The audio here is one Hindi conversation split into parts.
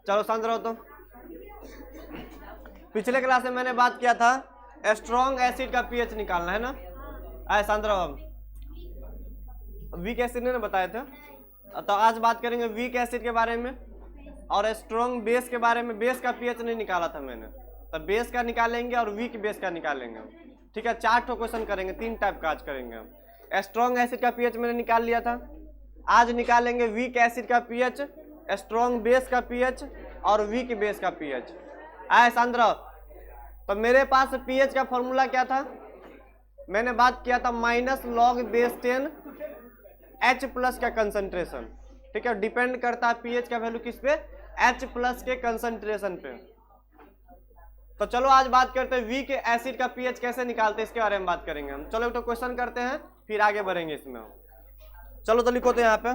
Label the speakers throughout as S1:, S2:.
S1: चलो शांत रहो। तो पिछले क्लास में मैंने बात किया था स्ट्रॉन्ग एसिड का पीएच निकालना है ना। आए शांत रहो। वीक एसिड ने बताए थे, तो आज बात करेंगे वीक एसिड के बारे में और स्ट्रॉन्ग बेस के बारे में। बेस का पीएच नहीं निकाला था मैंने, तो बेस का निकालेंगे और वीक बेस का निकालेंगे। ठीक है, 4 ठो क्वेश्चन करेंगे, 3 टाइप का आज करेंगे हम। स्ट्रॉन्ग एसिड का पीएच मैंने निकाल लिया था, आज निकालेंगे वीक एसिड का पीएच, स्ट्रॉन्ग बेस का पीएच और वीक बेस का पीएच। आए शांत रहो। तो मेरे पास पीएच का फॉर्मूला क्या था, मैंने बात किया था -log-10 H प्लस का कंसंट्रेशन। ठीक है, डिपेंड करता है पीएच का वैल्यू किस पे, H प्लस के कंसंट्रेशन पे। तो चलो आज बात करते हैं वीक एसिड का पीएच कैसे निकालते हैं, इसके बारे में बात करेंगे हम। चलो एक तो क्वेश्चन करते हैं फिर आगे बढ़ेंगे इसमें। चलो तो लिखो तो यहाँ पे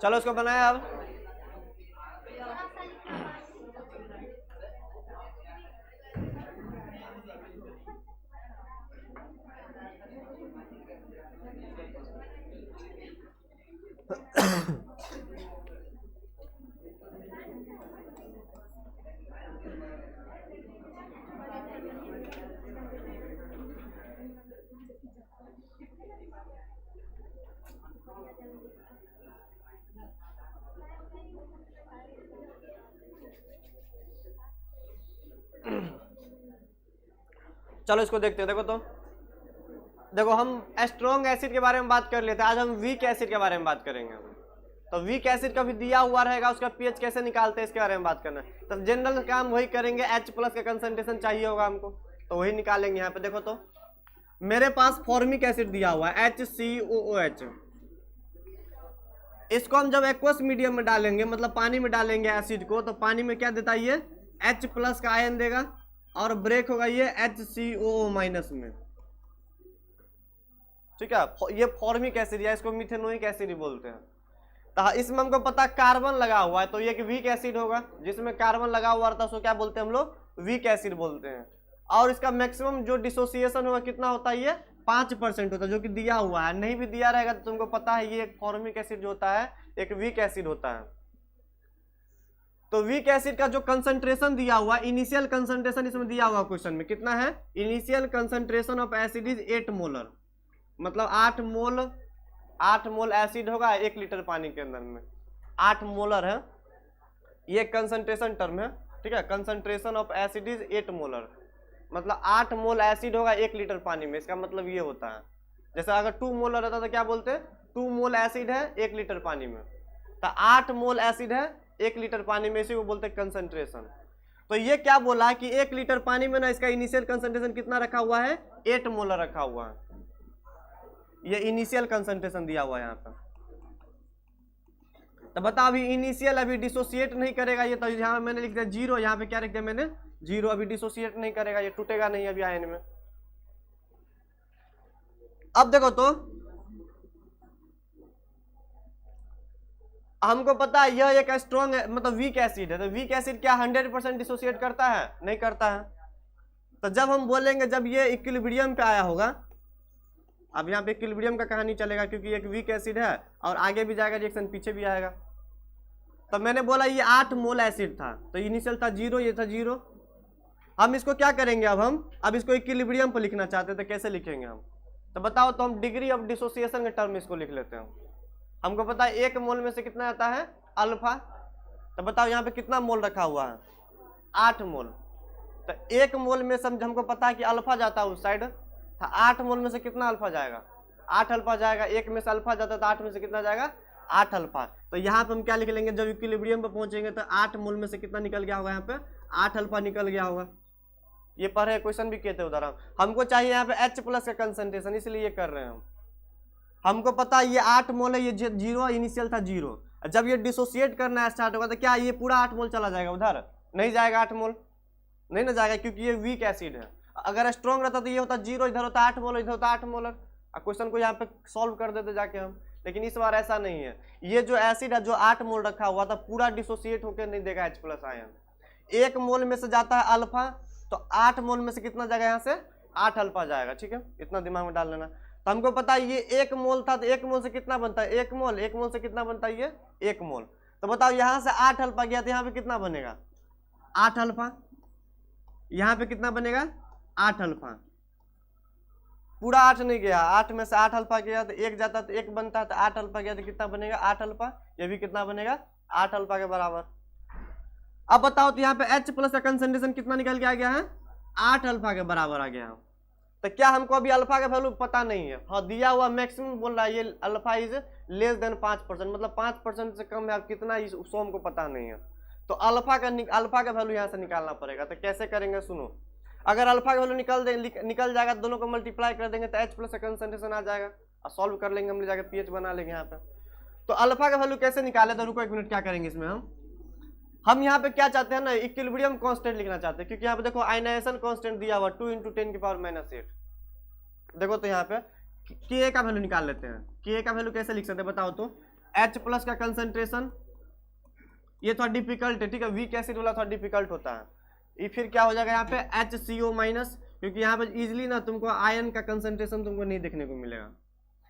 S1: चलो इसको बनाया अब। चलो इसको देखते हैं। देखो हम स्ट्रॉन्ग एसिड के बारे में बात कर लेते हैं, आज हम वीक एसिड के बारे में बात करेंगे। तो वीक एसिड का भी दिया हुआ रहेगा, उसका पीएच कैसे निकालते हैं इसके बारे में बात करना है। तो जनरल काम वही करेंगे, H+ का कंसंट्रेशन चाहिए होगा हमको तो वही निकालेंगे। यहाँ पे देखो तो मेरे पास फॉर्मिक एसिड दिया हुआ है HCOOH। इसको हम जब एक्वस मीडियम में डालेंगे, मतलब पानी में डालेंगे एसिड को, तो पानी में क्या देता है ये H+ का आयन देगा और ब्रेक होगा ये HCOO- में। ठीक है, ये फॉर्मिक एसिड या इसको मिथेनोइक एसिड बोलते हैं। तो इसमें हमको पता कार्बन लगा हुआ है तो ये वीक एसिड होगा। जिसमें कार्बन लगा हुआ रहता है उसको क्या बोलते हैं हम लोग, वीक एसिड बोलते हैं। और इसका मैक्सिमम जो डिसोसिएशन होगा कितना होता है, ये 5% होता है, जो कि दिया हुआ है। नहीं भी दिया रहेगा तो तुमको पता है ये एक फॉर्मिक एसिड जो होता है एक वीक एसिड होता है। तो वीक एसिड का जो कंसंट्रेशन दिया हुआ है, इनिशियल कंसंट्रेशन इसमें दिया हुआ क्वेश्चन में कितना है, initial concentration of acid is 8 molar, मतलब 8 मोल एसिड होगा 1 लीटर पानी के अंदर में। 8 मोलर है, ये कंसंट्रेशन टर्म है। ठीक है, concentration of acid is 8 molar, मतलब 8 मोल एसिड होगा 1 लीटर पानी में। इसका मतलब ये होता है, जैसे अगर 2 मोलर रहता तो क्या बोलते हैं, 2 मोल एसिड है 1 लीटर पानी में। तो 8 मोल एसिड है 1 लीटर पानी में, इसी को बोलते हैं कंसंट्रेशन। तो ये क्या बोला कि 1 लीटर पानी में ना इसका इनिशियल कंसंट्रेशन कितना रखा हुआ है, 8 मोलर रखा हुआ है। ये इनिशियल कंसंट्रेशन दिया हुआ है यहाँ पर। तो बता, अभी इनिशियल अभी डिसोसिएट नहीं करेगा ये, तो यहाँ मैंने लिख दिया 0, यहाँ पे क्या लिख दिया मैंने 0, अभी डिसोसिएट नहीं करेगा, ये टूटेगा नहीं अभी आयन में। अब देखो तो हमको पता है यह एक स्ट्रॉन्ग मतलब वीक एसिड है। तो वीक एसिड क्या 100% डिसोसिएट करता है, नहीं करता है। तो जब हम बोलेंगे जब ये इक्विलिब्रियम पे आया होगा, अब यहाँ पे इक्विलिब्रियम का कहानी चलेगा क्योंकि एक वीक एसिड है और आगे भी जाएगा रिएक्शन, पीछे भी आएगा। तो मैंने बोला ये 8 मोल एसिड था, तो इनिशियल था 0, ये था 0। हम इसको क्या करेंगे, अब इसको इक्विलिब्रियम पर लिखना चाहते हैं तो कैसे लिखेंगे हम, तो बताओ। तो हम डिग्री ऑफ डिसोसिएशन के टर्म में इसको लिख लेते हैं। हमको पता है 1 मोल में से कितना आता है अल्फा, तो बताओ यहाँ पे कितना मोल रखा हुआ है, 8 मोल। तो 1 मोल में समझ हमको पता है कि अल्फा जाता है उस साइड, 8 मोल में से कितना अल्फा जाएगा, 8 अल्फा जाएगा। 1 में से अल्फा जाता है तो 8 में से कितना जाएगा, 8 अल्फा। तो यहाँ पे हम क्या लिख लेंगे, जब इक्विलिब्रियम पे पहुंचेंगे तो 8 मोल में से कितना निकल गया होगा, यहाँ पे 8 अल्फा निकल गया होगा। ये पढ़े क्वेश्चन भी किए थे उधर। हमको चाहिए यहाँ पे H+ का कंसंट्रेशन, इसलिए ये कर रहे हैं हम। हमको पता है ये 8 मोल है, ये 0 इनिशियल था 0। जब ये डिसोसिएट करना स्टार्ट होगा तो क्या ये पूरा 8 मोल चला जाएगा उधर, नहीं जाएगा 8 मोल, नहीं ना जाएगा, क्योंकि ये वीक एसिड है। अगर स्ट्रॉन्ग रहता तो ये होता 0, इधर होता 8 मोलर, इधर होता 8 मोलर। क्वेश्चन को यहाँ पे सॉल्व कर देते जाके हम, लेकिन इस बार ऐसा नहीं है। ये जो एसिड है जो 8 मोल रखा हुआ था पूरा डिसोसिएट होकर नहीं देगा H+ आयन। 1 मोल में से जाता है अल्फा, तो 8 मोल में से कितना जाएगा, यहाँ से 8 अल्फा जाएगा। ठीक है, इतना दिमाग में डाल लेना। तो हमको पता है ये 1 मोल था, तो 1 मोल से कितना बनता है, 1 मोल। 1 मोल से कितना बनता है, ये 1 मोल। तो बताओ यहाँ से 8 अल्फा गया तो यहाँ पे कितना बनेगा, 8 अल्फा। यहाँ पे कितना बनेगा, 8 अल्फा। पूरा 8 नहीं गया, 8 में से 8 अल्फा गया तो 1 जाता तो 1 बनता है, तो 8 अल्फा गया तो कितना बनेगा, 8 अल्फा। ये भी कितना बनेगा, 8 अल्फा के बराबर। अब बताओ तो यहाँ पे H+ का कंसंट्रेशन कितना निकल के आ गया है, 8 अल्फा के बराबर आ गया है। तो क्या हमको अभी अल्फा का वैल्यू पता नहीं है, हाँ दिया हुआ मैक्सिमम बोल रहा है ये अल्फा इज लेस देन 5%, मतलब 5% से कम है, अब कितना उसको हमको पता नहीं है। तो अल्फा का वैल्यू यहाँ से निकालना पड़ेगा। तो कैसे करेंगे सुनो, अगर अल्फा का वैल्यू निकल जाएगा, दोनों को मल्टीप्लाई कर देंगे तो H+ का कंसंट्रेशन आ जाएगा और सॉल्व कर लेंगे, हम ले जाकर पीएच बना लेंगे यहाँ पे। तो अल्फा का वैल्यू कैसे निकाले, तो रुको 1 मिनट, क्या करेंगे इसमें हम यहाँ पे क्या चाहते हैं ना, इक्विलिब्रियम कांस्टेंट लिखना चाहते हैं, क्योंकि यहाँ पे देखो आयनाइजेशन कांस्टेंट दिया हुआ 2 × 10⁻⁸। देखो तो यहाँ पे Ka का वैल्यू निकाल लेते हैं। Ka का वैल्यू कैसे लिख सकते हैं बताओ तो, H+ का कंसंट्रेशन, ये थोड़ा डिफिकल्ट है, ठीक है, वीक एसिड वाला थोड़ा डिफिकल्ट होता है। ये फिर क्या हो जाएगा यहाँ पे HCO- क्योंकि यहाँ पे इजीली ना तुमको आयन का कंसंट्रेशन तुमको नहीं देखने को मिलेगा।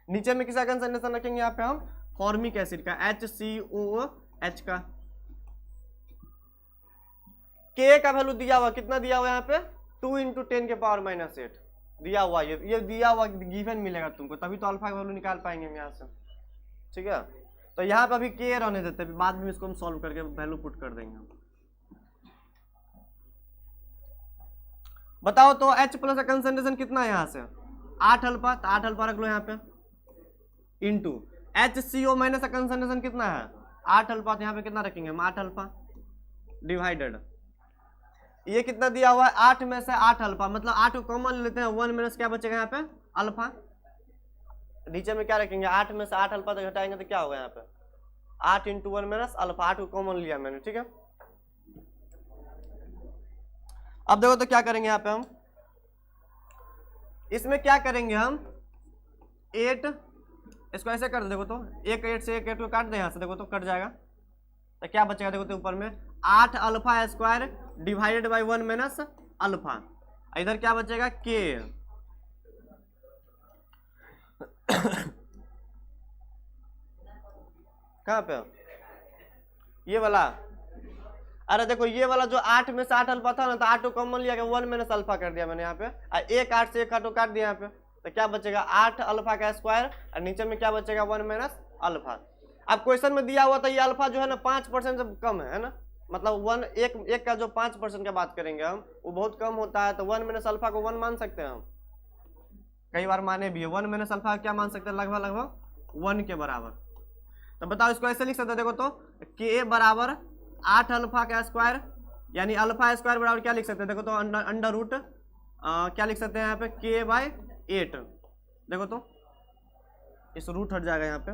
S1: नीचे में किसका कंसंट्रेशन रखेंगे यहाँ पे हम, फॉर्मिक एसिड का, HCOOH का। K का वैल्यू दिया हुआ, कितना दिया हुआ यहाँ पे, 2 × 10⁻⁸ दिया हुआ। ये दिया हुआ गिवन मिलेगा तुमको, तभी तो अल्फा का वैल्यू निकाल पाएंगे हम यहाँ से, ठीक है। तो यहाँ पे अभी K रहने देते हैं, बाद में इसको हम सॉल्व करके वैल्यू पुट कर देंगे हम। बताओ तो H प्लस का कंसंट्रेशन कितना है यहाँ से, 8 अल्फा, तो 8 अल्फा रख लो यहाँ पे, इंटू HCO माइनस का कंसंट्रेशन कितना है, 8 अल्फा, तो यहाँ पे कितना रखेंगे हम, 8 अल्फा, डिवाइडेड ये कितना दिया हुआ है, 8 में से 8 अल्फा, मतलब 8 को कॉमन लेते हैं, 1 माइनस क्या बचेगा यहाँ पे, अल्फा। नीचे में क्या रखेंगे, 8 में से 8 अल्फा तो घटाएंगे तो क्या होगा यहाँ पे, 8 × 1 माइनस अल्फा, 8 को कॉमन लिया मैंने, ठीक है। अब देखो तो क्या करेंगे यहाँ पे हम, इसमें क्या करेंगे हम, 8, इसको ऐसे कर दे, देखो तो 1 8 से 1 8 को काट दे यहाँ से, देखो तो कट जाएगा, तो क्या बचेगा, देखो तो ऊपर में 8 alpha square divided by 1 minus alpha, इधर क्या बचेगा, K। कहाँ पे ये वाला, अरे देखो ये वाला जो 8 में से 8 अल्फा था ना, तो 8 को कॉमन लिया, 1 माइनस अल्फा कर दिया मैंने यहाँ पे, और 1 8 से 1 8 को काट दिया यहाँ पे, तो क्या बचेगा, 8 अल्फा का स्क्वायर, और नीचे में क्या बचेगा, 1 माइनस अल्फा। अब क्वेश्चन में दिया हुआ था ये अल्फा जो है ना 5% से कम है ना, मतलब एक का जो 5% का बात करेंगे हम, वो बहुत कम होता है, तो 1 माइनस अल्फा को 1 मान सकते हैं हम, कई बार माने भी है, 1 माइनस अल्फा क्या मान सकते हैं, लगभग 1 के बराबर। तो बताओ इसको ऐसे लिख सकते हैं, देखो तो K बराबर 8 अल्फा का स्क्वायर, यानी अल्फा स्क्वायर बराबर क्या लिख सकते हैं, देखो तो अंडर रूट क्या लिख सकते हैं यहाँ पे, K/8, देखो तो इस रूट हट जाएगा यहाँ पे,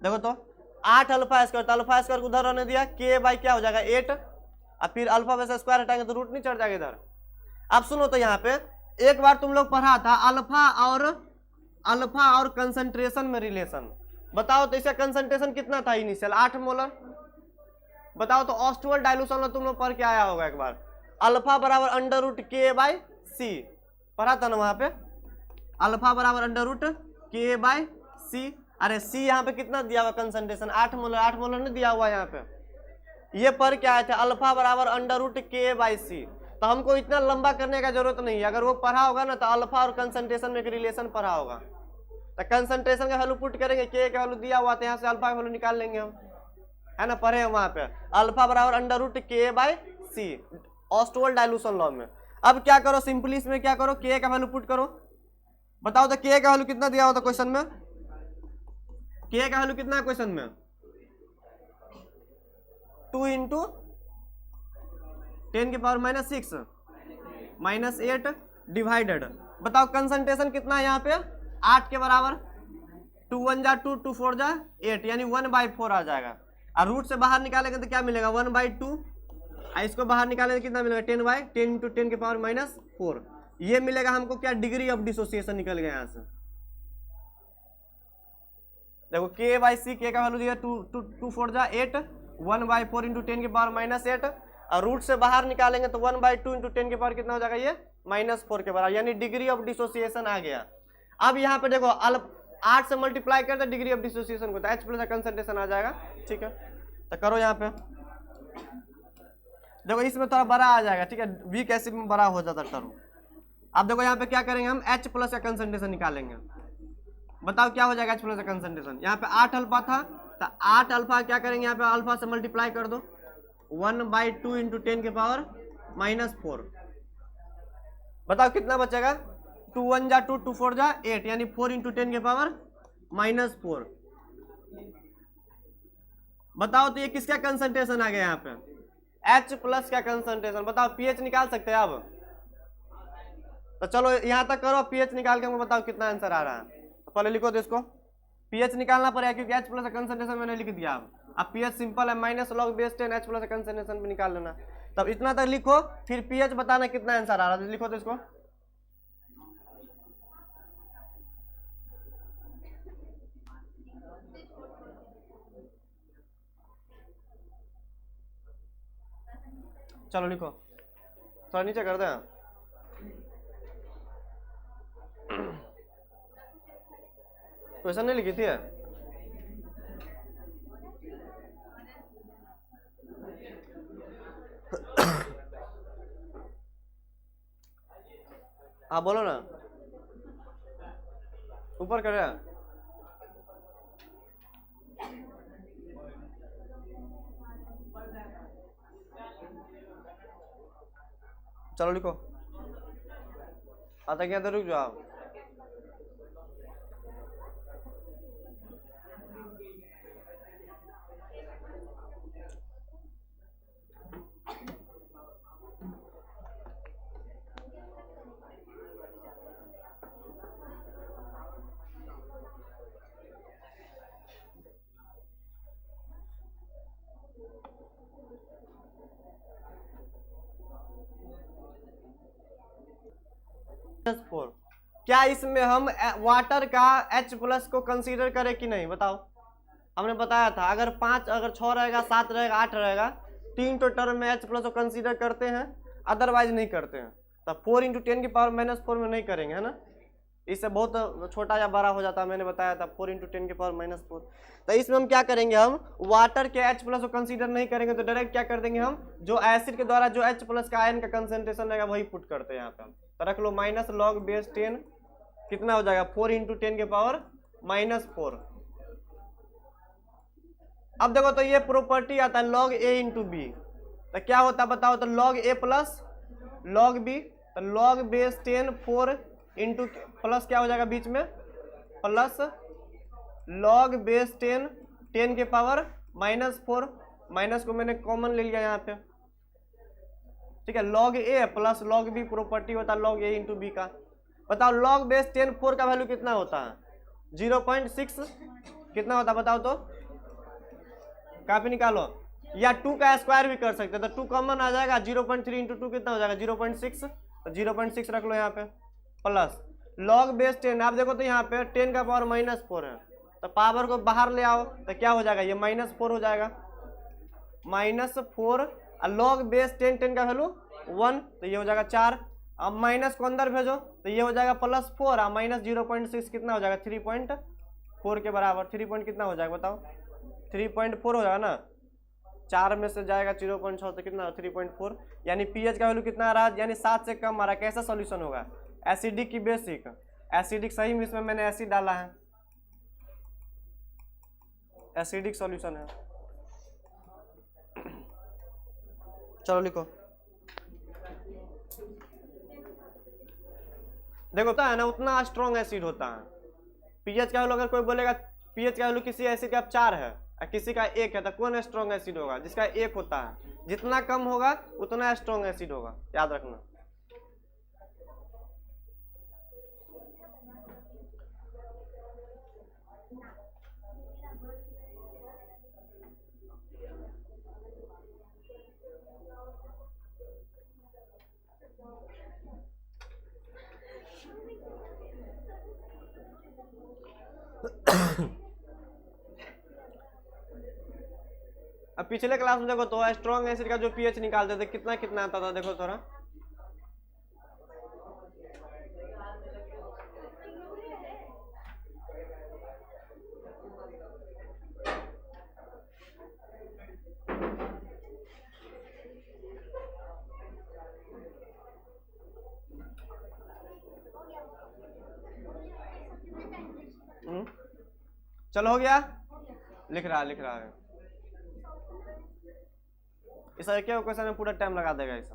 S1: देखो तो 8 अल्फा स्क्वायर, तो अल्फा स्क्वायर को उधर रहने दिया, K/ क्या हो जाएगा 8, और फिर अल्फा में से स्क्वायर हटाएंगे तो रूट नहीं चढ़ जाएगा इधर। अब सुनो तो यहाँ पे एक बार तुम लोग पढ़ा था अल्फा और कंसंट्रेशन में रिलेशन, बताओ तो इसका कंसंट्रेशन कितना था इनिशियल, 8 मोलर। बताओ तो ऑस्टोअल डाइल्यूशन में तुम लोग पढ़ के आया होगा एक बार, अल्फा बराबर अंडर रूट K/C, पढ़ा था ना वहां पे, अल्फा बराबर अंडर रूट K/C। अरे C यहाँ पे कितना दिया हुआ कंसंट्रेशन, 8 मोलर, 8 मोलर नहीं दिया हुआ यहाँ पे, ये पढ़ के आए थे, अल्फा बराबर अंडर रूट K/C। तो हमको इतना लंबा करने का जरूरत नहीं है, अगर वो पढ़ा होगा ना तो अल्फा और कंसंट्रेशन में एक रिलेशन पढ़ा होगा, तो कंसंट्रेशन का वैल्यू पुट करेंगे, K का वैल्यू दिया हुआ था, यहाँ से अल्फा का वैल्यू निकाल लेंगे हम, है ना, पढ़े वहां पे, अल्फा बराबर under root K/C, Ostwald dilution law में। अब क्या करो, सिंपली इसमें क्या करो, K का वैल्यू पुट करो, बताओ तो K का वैल्यू कितना दिया हुआ था क्वेश्चन में, K का वैल्यू कितना है क्वेश्चन में, 2 × 10⁻⁻6 -8 डिवाइडेड, बताओ कंसंट्रेशन कितना है यहाँ पे, 8 के बराबर, 2 1 जा 2, 2 4 जा 8, यानी 1/4 आ जाएगा, और रूट से बाहर निकालेंगे तो क्या मिलेगा, 1/2, इसको बाहर निकालेंगे कितना मिलेगा, 10 × 10⁻⁻4, ये मिलेगा हमको क्या, डिग्री ऑफ डिसोसिएशन निकल गया यहाँ से। देखो K/C, K का वैल्यू दिया 2 4 जा 8, 1/4 × 10⁻⁸, और रूट से बाहर निकालेंगे तो 1/2 × 10 के पावर कितना हो जाएगा, ये -4 के बराबर, यानी डिग्री ऑफ डिसोसिएशन आ गया। अब यहाँ पे देखो 8 से मल्टीप्लाई कर दे डिग्री ऑफ डिसोसिएशन को, तो H प्लस का कंसंट्रेशन आ जाएगा, ठीक है। तो करो यहाँ पे, देखो इसमें थोड़ा बड़ा आ जाएगा, ठीक है, वीक एसिड में बड़ा हो जाता टर्म। अब देखो यहाँ पे क्या करेंगे हम, H प्लस का कंसंट्रेशन निकालेंगे, बताओ क्या हो जाएगा H प्लस का कंसंट्रेशन, यहाँ पे 8 अल्फा था, तो 8 अल्फा क्या करेंगे, यहाँ पे अल्फा से मल्टीप्लाई कर दो, 1/2 × 10⁻⁻4, बताओ कितना बचेगा, 2 1 जा 2, 2 4 जा 8, यानी 4 × 10⁻⁻4। बताओ तो ये किसका कंसंट्रेशन आ गया यहाँ पे, H प्लस का कंसंट्रेशन। बताओ पीएच निकाल सकते हैं अब, तो चलो यहाँ तक करो, पीएच निकाल के बताओ कितना आंसर आ रहा है, तो पहले लिखो तो इसको, पीएच निकालना पड़ेगा क्योंकि H प्लस का कंसंट्रेशन मैंने लिख दिया। अब पीएच सिंपल है, -log⁻10 H प्लस का कंसंट्रेशन भी निकाल लेना, तब इतना तक लिखो, फिर पीएच बताना कितना आंसर आ रहा है, लिखो तो इसको, चलो लिखो, थोड़ा नीचे कर दें। क्वेश्चन नहीं लिखी थी? हाँ बोलो ना, ऊपर कर रहे हैं। चलो लिखो, आता क्या तो रुक जाओ आप। -4, क्या इसमें हम वाटर का H+ को कंसीडर करें कि नहीं, बताओ। हमने बताया था अगर 5, अगर 6 रहेगा, 7 रहेगा, 8 रहेगा, 3 तो टर्म में H+ को कंसीडर करते हैं, अदरवाइज नहीं करते हैं। तब 4 × 10⁻⁻4 में नहीं करेंगे, है ना। इससे बहुत छोटा या बड़ा हो जाता है, मैंने बताया था 4 × 10⁻⁻4। तो इसमें हम क्या करेंगे, हम वाटर के H+ को कंसीडर नहीं करेंगे, तो डायरेक्ट क्या कर देंगे, हम जो एसिड के द्वारा जो H+ का आयन का कंसेंट्रेशन रहेगा वही पुट करते हैं यहाँ पे हम। तो रख लो -log⁻10 कितना हो जाएगा, 4 × 10⁻⁻4। अब देखो तो ये प्रॉपर्टी आता है log A × B, तो क्या होता है बताओ, तो log A + log B, तो log⁻10 4 इंटू प्लस क्या हो जाएगा बीच में, प्लस log⁻10 10⁻⁻4, माइनस को मैंने कॉमन ले लिया यहाँ पे, ठीक है। log A + log B property होता है log A × B का। बताओ log⁻10 4 का वैल्यू कितना होता है, 0.6 कितना होता है बताओ तो, काफी निकालो, या 2 का स्क्वायर भी कर सकते हैं, तो 2 कॉमन आ जाएगा, 0.3 × 2 कितना हो जाएगा 0.6, तो 0.6 रख लो यहाँ पे, प्लस log⁻10, आप देखो तो यहाँ पे 10⁻⁻4 है, तो पावर को बाहर ले आओ तो क्या हो जाएगा, ये -4 हो जाएगा, -4, log⁻10 10 का वैल्यू 1, तो ये हो जाएगा 4, अब माइनस को अंदर भेजो तो ये हो जाएगा +4, और -0.6 कितना हो जाएगा 3.4 के बराबर, 3 पॉइंट कितना हो जाएगा बताओ, 3.4 हो जाएगा ना, 4 में से जाएगा 0.6 तो कितना 3.4, यानी pH का वैल्यू कितना आ रहा है, यानी 7 से कम आ रहा है। कैसा सॉल्यूशन होगा, एसिडिक की बेसिक, एसिडिक सही में, इसमें मैंने एसिड डाला है, एसिडिक सॉल्यूशन है। चलो लिखो, देखो होता है ना, उतना स्ट्रॉन्ग एसिड होता है। pH का वैल्यू अगर कोई बोलेगा pH का वैल्यू किसी एसिड का 4 है और किसी का 1 है, तो कौन स्ट्रॉन्ग एसिड होगा, जिसका 1 होता है, जितना कम होगा उतना स्ट्रॉन्ग एसिड होगा, याद रखना। अब पिछले क्लास में देखो तो स्ट्रॉन्ग एसिड का जो pH निकालते थे कितना कितना आता था, देखो थोड़ा, चलो हो गया, लिख रहा है। इस क्या क्वेश्चन में पूरा टाइम लगा देगा इस।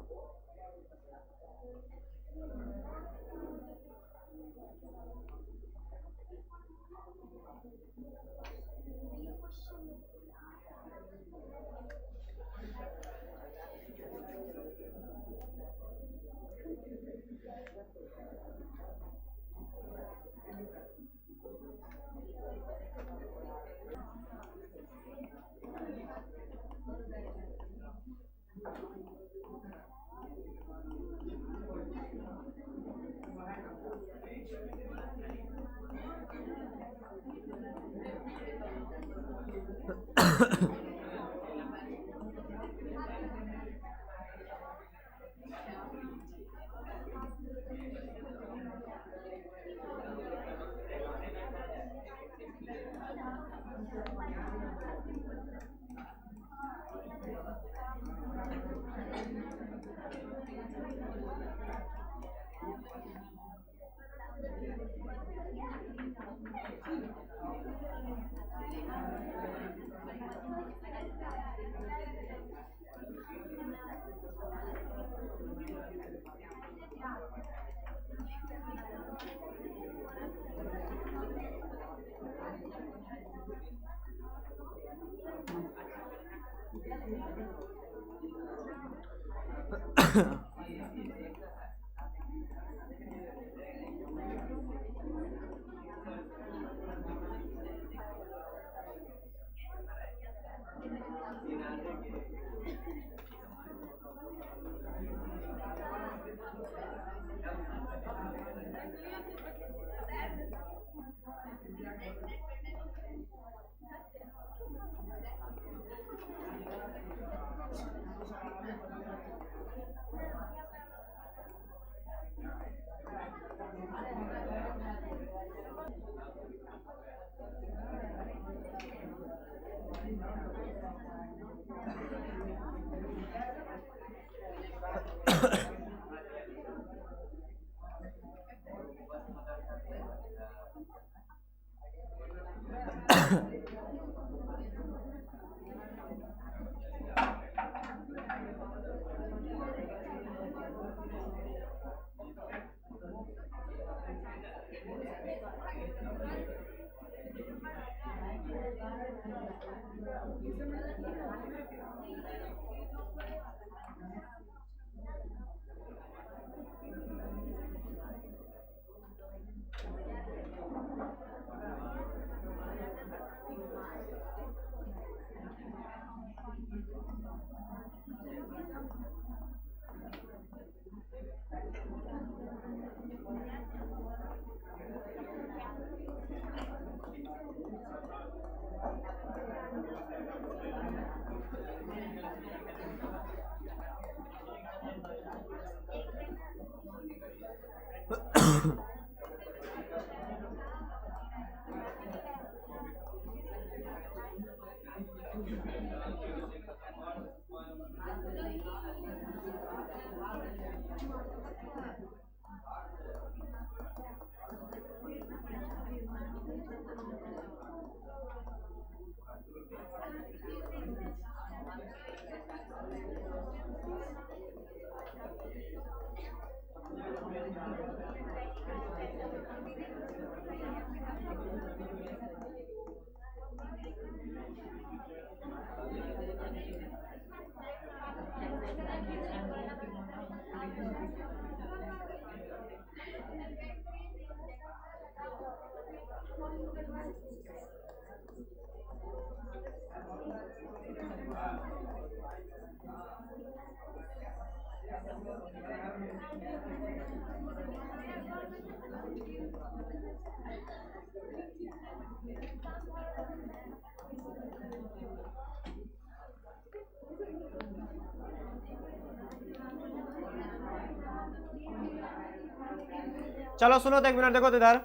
S1: चलो सुनो तो एक मिनट, देखो तो इधर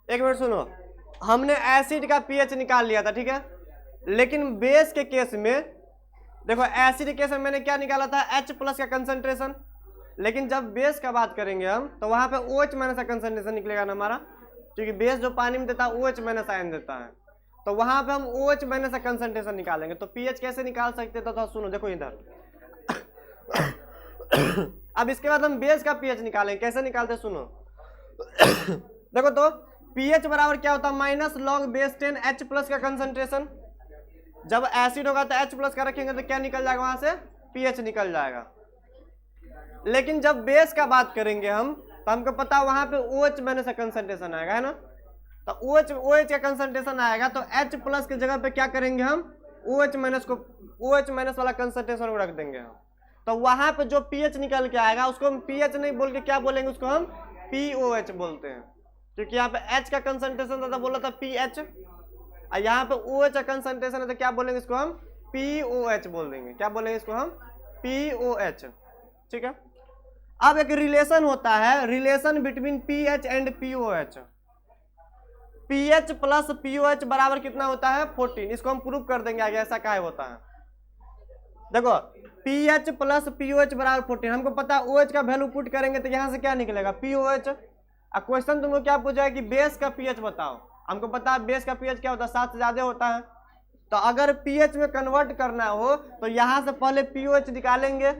S1: एक मिनट सुनो। हमने एसिड का पीएच निकाल लिया था, ठीक है, लेकिन बेस के केस में देखो, एसिड के केस में मैंने क्या निकाला था, H+ का कंसंट्रेशन, लेकिन जब बेस का बात करेंगे हम तो वहां पे OH- का कंसंट्रेशन निकलेगा ना हमारा, क्योंकि बेस जो पानी में देता है OH- आयन देता है, तो वहां पे हम OH- का कंसंट्रेशन निकालेंगे। तो पीएच कैसे निकाल सकते थे, तो सुनो देखो इधर। अब इसके बाद हम बेस का पीएच निकालेंगे, कैसे निकालते सुनो। देखो तो पीएच बराबर क्या होता है, -log base 10 H+ का कंसंट्रेशन। जब एसिड होगा तो H+ का रखेंगे तो क्या निकल जाएगा, वहां से पीएच निकल जाएगा। लेकिन जब बेस का बात करेंगे हम तो हमको पता वहां पे OH- का कंसंट्रेशन आएगा, है ना, तो OH का कंसंट्रेशन आएगा तो H+ की जगह पे क्या करेंगे हम, OH- वाला कंसंट्रेशन रख देंगे हम। तो वहां पे जो पीएच निकल के आएगा उसको हम पीएच नहीं बोल के क्या बोलेंगे, उसको हम POH बोलते हैं, क्योंकि यहाँ पे H का कंसंट्रेशन था तो बोला था pH, और यहाँ पे OH का कंसंट्रेशन है तो क्या बोलेंगे, इसको हम POH बोल देंगे। क्या बोलेंगे इसको हम, POH, ठीक है। अब एक रिलेशन होता है, relation between pH and POH। pH plus POH बराबर कितना होता है 14। इसको हम प्रूव कर देंगे आगे, ऐसा काहे होता है। देखो pH प्लस POH बराबर 14, हमको पता है OH का वैल्यू पुट करेंगे तो यहाँ से क्या निकलेगा POH। क्वेश्चन तुमको क्या पूछा है कि बेस का pH बताओ, हमको पता है बेस का pH क्या होता है 7 से ज्यादा होता है। तो अगर pH में कन्वर्ट करना हो तो यहाँ से पहले POH निकालेंगे,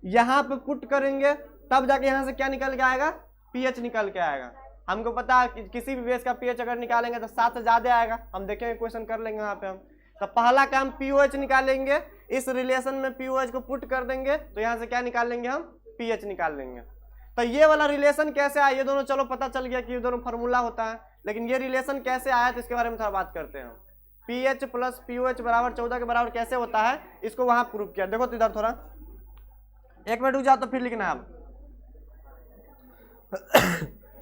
S1: यहाँ पे पुट करेंगे, तब जाके यहाँ से क्या निकल के आएगा pH निकल के आएगा। हमको पता है कि किसी भी बेस का pH अगर निकालेंगे तो 7 से ज्यादा आएगा, हम देखेंगे क्वेश्चन कर लेंगे यहाँ पे हम। तो पहला काम POH निकालेंगे, इस रिलेशन में POH को पुट कर देंगे तो यहाँ से क्या निकाल लेंगे हम pH निकाल लेंगे। तो ये वाला रिलेशन कैसे आया, ये दोनों चलो पता चल गया कि ये दोनों फार्मूला होता है, लेकिन ये रिलेशन कैसे आया तो इसके बारे में थोड़ा बात करते हैं। pH प्लस POH बराबर 14 के बराबर कैसे होता है, इसको वहां प्रूव किया। देखो तो इधर थोड़ा 1 मिनट रुक जाओ तो फिर लिखना है आप।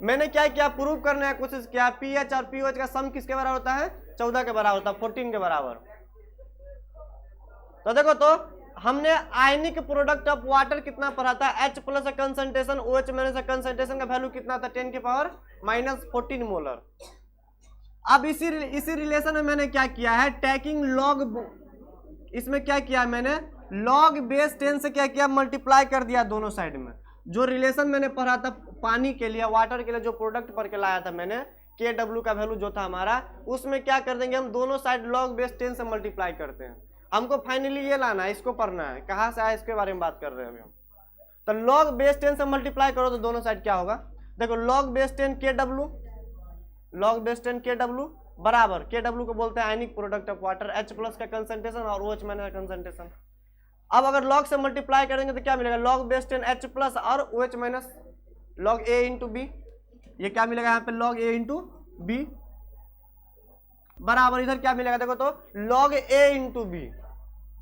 S1: मैंने क्या किया, प्रूव करने की कोशिश किया pH और POH का सम किसके बराबर होता है 14 के बराबर होता है, 14 के बराबर। तो देखो तो हमने आयनिक प्रोडक्ट ऑफ वाटर कितना पढ़ा था, H प्लस का कंसंट्रेशन OH माइनस का कंसंट्रेशन का वैल्यू कितना था 10 के पावर -14 मोलर। अब इसी रिलेशन में मैंने क्या किया है, टेकिंग लॉग, इसमें क्या किया मैंने लॉग बेस 10 से क्या किया मल्टीप्लाई कर दिया दोनों साइड में। जो रिलेशन मैंने पढ़ा था पानी के लिए वाटर के लिए जो प्रोडक्ट पढ़ के लाया था मैंने KW का वैल्यू जो था हमारा, उसमें क्या कर देंगे हम दोनों साइड लॉग बेस 10 से मल्टीप्लाई करते हैं। हमको फाइनली ये लाना है, इसको पढ़ना है, कहाँ से आया इसके बारे में बात कर रहे हैं अभी हम। तो लॉग बेस 10 से मल्टीप्लाई करो तो दोनों साइड क्या होगा, देखो log base 10 KW, log base 10 KW बराबर, KW को बोलते हैं ionic product of water, H plus का कंसंट्रेशन और OH माइनस का कंसंट्रेशन। अब अगर लॉग से मल्टीप्लाई करेंगे तो क्या मिलेगा, लॉग बेस 10 H प्लस और OH minus log A into B, ये क्या मिलेगा यहाँ पे लॉग A इंटू बी बराबर इधर क्या मिलेगा, देखो तो लॉग A इंटू बी।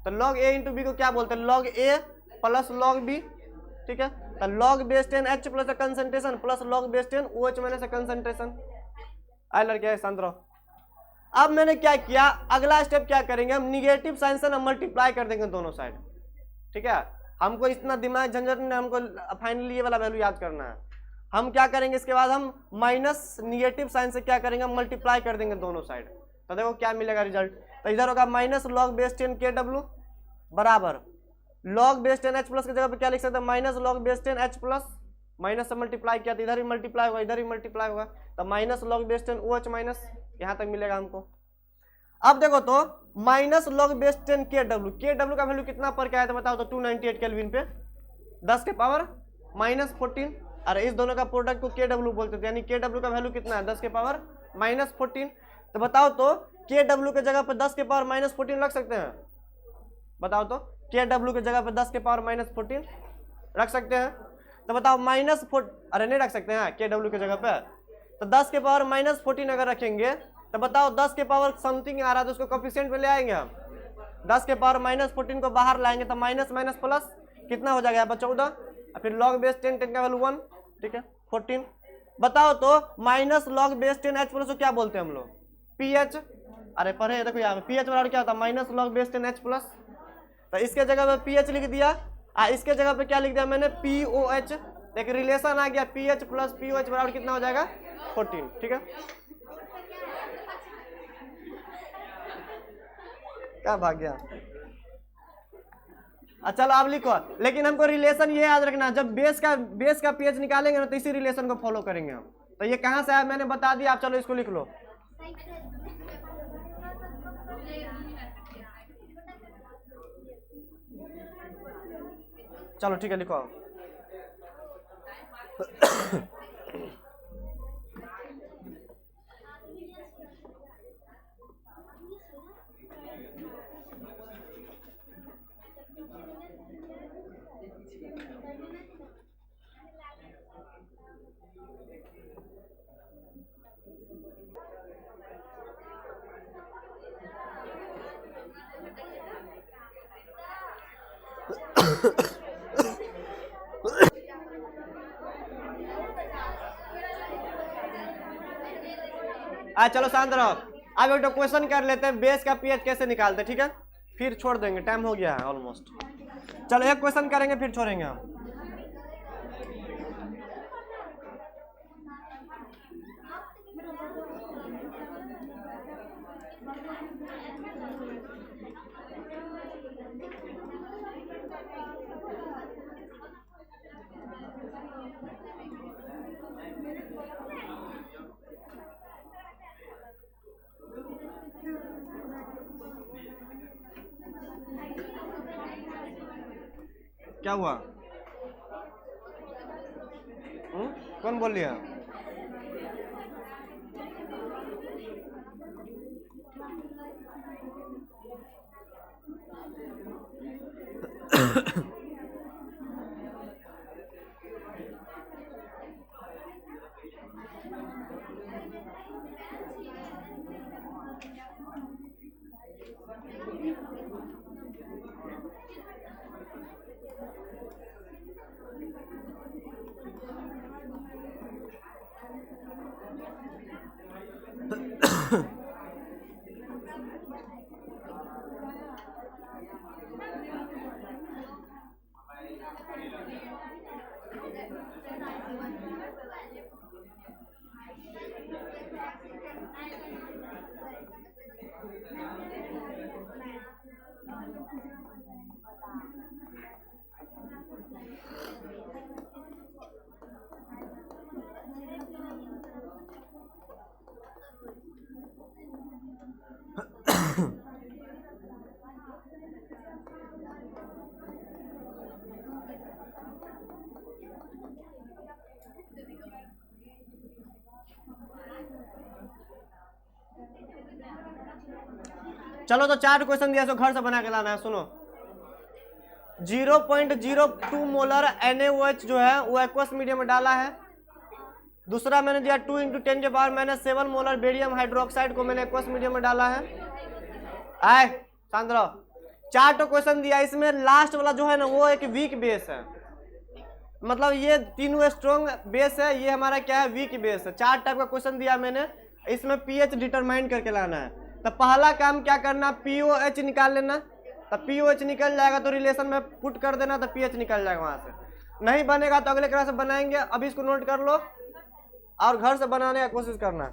S1: तो लॉग A इंटू बी को क्या बोलते हैं log A plus log B, ठीक है। तो लॉग बेस 10 H प्लस का concentration plus log base 10 OH minus का कंसंट्रेशन। आए लड़के शांत रहो। अब मैंने क्या किया, अगला स्टेप क्या करेंगे हम, निगेटिव साइन से मल्टीप्लाई कर देंगे दोनों साइड, ठीक है। हमको इतना दिमाग झंझट नहीं, हमको फाइनली ये वाला वैल्यू याद करना है। हम क्या करेंगे इसके बाद हम माइनस निगेटिव साइन से क्या करेंगे मल्टीप्लाई कर देंगे दोनों साइड। तो देखो क्या मिलेगा रिजल्ट, तो इधर होगा माइनस लॉग बेस 10 KW बराबर लॉग बेस 10 H प्लस की जगह पे क्या लिख सकते हैं minus log base 10 H plus, minus से मल्टीप्लाई किया तो इधर ही मल्टीप्लाई होगा इधर ही मल्टीप्लाई होगा, तो minus log base 10 OH minus यहाँ तक मिलेगा हमको। अब देखो तो माइनस लॉग बेस 10 KW का वैल्यू कितना पर क्या है तो बताओ तो 298 केल्विन पे 10 के पावर -14। अरे इस दोनों का प्रोडक्ट को KW बोलते थे, यानी KW का वैल्यू कितना है 10 के पावर -14। तो बताओ तो KW के जगह पे 10 के पावर -14 रख सकते हैं, बताओ तो KW के जगह पे 10 के पावर -14 रख सकते हैं। तो बताओ अरे नहीं रख सकते हैं KW के जगह पे, तो 10 के पावर -14 अगर रखेंगे तो बताओ 10 के पावर समथिंग आ रहा है तो उसको कोफिशिएंट में ले आएंगे हम, 10 के पावर -14 को बाहर लाएंगे तो माइनस माइनस प्लस कितना हो जाएगा यहाँ पर 14, और फिर लॉग बेस 10 10 का वैल्यू 1, ठीक है 14। बताओ तो minus log base 10 H plus को क्या बोलते हैं हम लोग PH। अरे पढ़े देखो यहाँ पे PH बराबर क्या होता है minus log base 10 H plus, तो इसके जगह पे PH लिख दिया, इसके जगह पे क्या लिख दिया मैंने POH। एक रिलेशन आ गया PH प्लस POH बराबर कितना हो जाएगा 14, ठीक है। क्या भाग गया, अच्छा चलो आप लिखो, लेकिन हमको रिलेशन ये याद रखना जब बेस का pH निकालेंगे ना तो इसी रिलेशन को फॉलो करेंगे हम। तो ये कहाँ से आया मैंने बता दिया, आप चलो इसको लिख लो। चलो ठीक है लिखो। चलो शांत रहो, अब एक क्वेश्चन कर लेते हैं बेस का pH कैसे निकालते हैं, ठीक है फिर छोड़ देंगे, टाइम हो गया है ऑलमोस्ट। चलो एक क्वेश्चन करेंगे फिर छोड़ेंगे हम। क्या हुआ? कौन बोल लिया? चलो तो 4 क्वेश्चन दिया सो घर से बना के लाना है। सुनो, 0.02 मोलर NaOH जो है वो एक्वस मीडियम में डाला है। दूसरा मैंने दिया 2 × 10 के पावर मैंने 7 मोलर बेरियम हाइड्रोक्साइड को मैंने एक्वस मीडियम में डाला है। आए शांत रहो। 4 तो क्वेश्चन दिया, इसमें लास्ट वाला जो है ना वो एक वीक बेस है, मतलब ये तीनों स्ट्रॉन्ग बेस है, ये हमारा क्या है, वीक बेस है। 4 टाइप का क्वेश्चन दिया मैंने, इसमें pH डिटरमाइन करके लाना है। तो पहला काम क्या करना, POH निकाल लेना। तो POH निकल जाएगा तो रिलेशन में पुट कर देना, तो pH निकल जाएगा वहां से। नहीं बनेगा तो अगले क्लास में बनाएंगे, अभी इसको नोट कर लो और घर से बनाने का कोशिश करना।